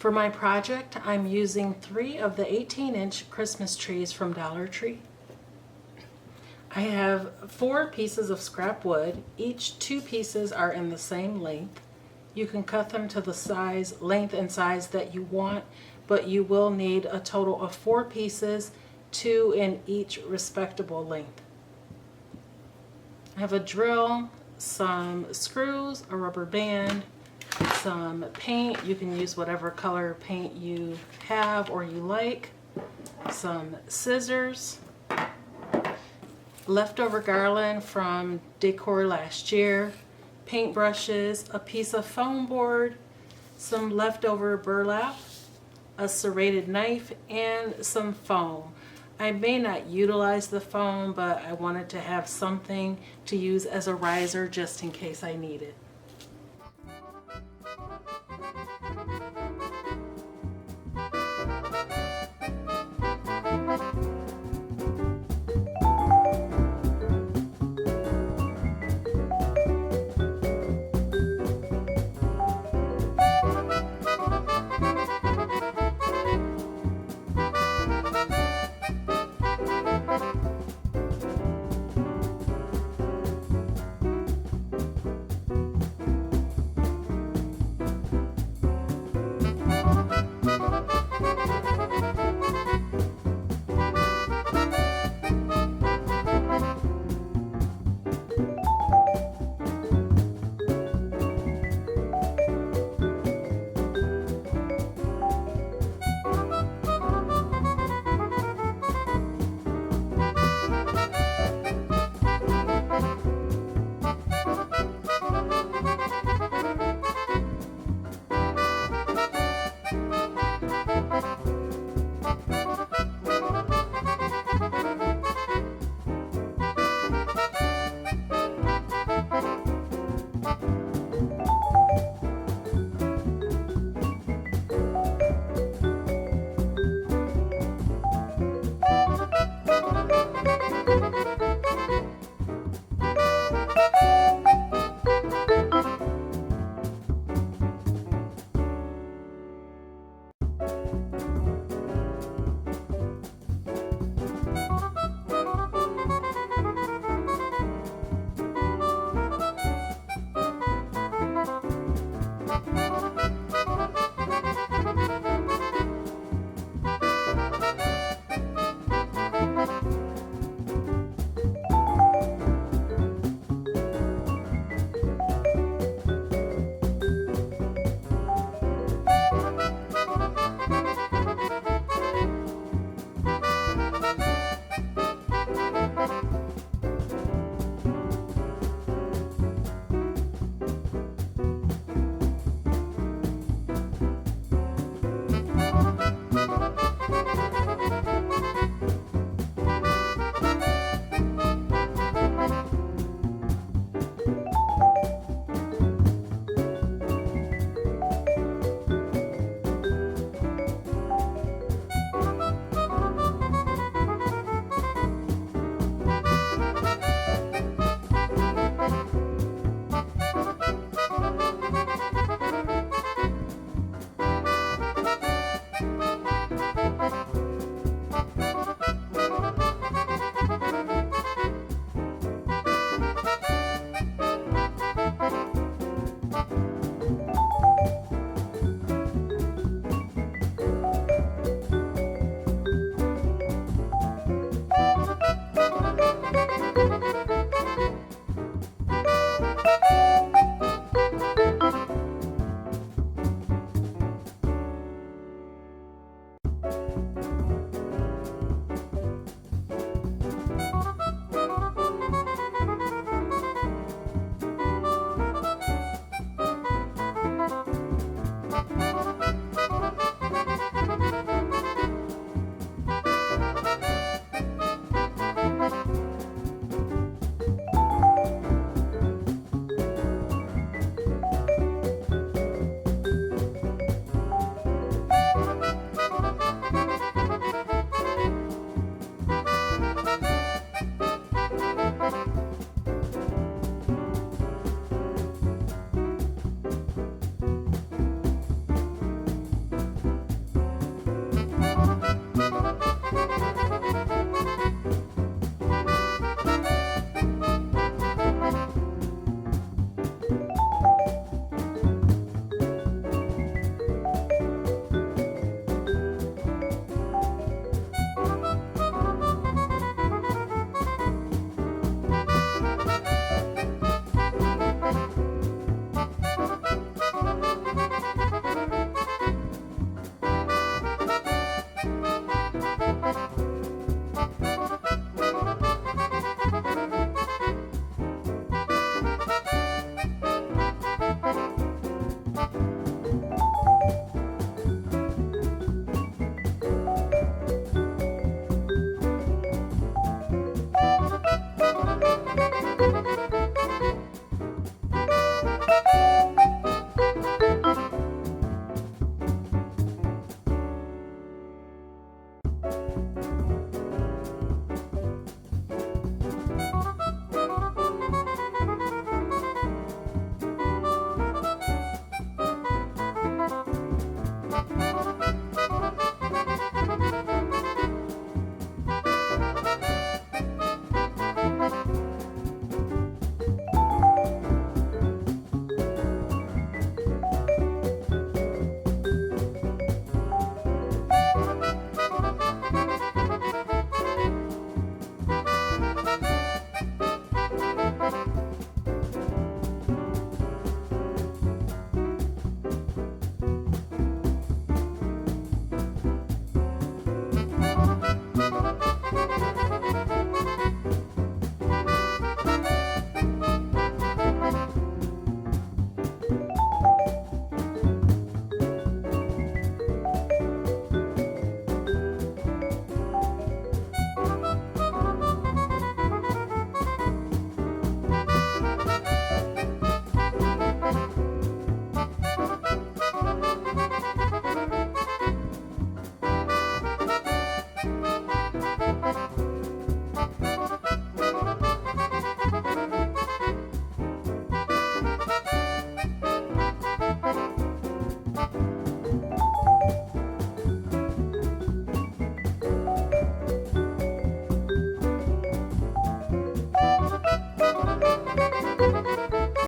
For my project, I'm using 3 of the 18-inch Christmas trees from Dollar Tree. I have 4 pieces of scrap wood. Each 2 pieces are in the same length. You can cut them to the length and size that you want, but you will need a total of 4 pieces, 2 in each respectable length. I have a drill, some screws, a rubber band, some paint. You can use whatever color paint you have or you like, some scissors, leftover garland from decor last year, paint brushes, a piece of foam board, some leftover burlap, a serrated knife, and some foam. I may not utilize the foam, but I wanted to have something to use as a riser just in case I need it.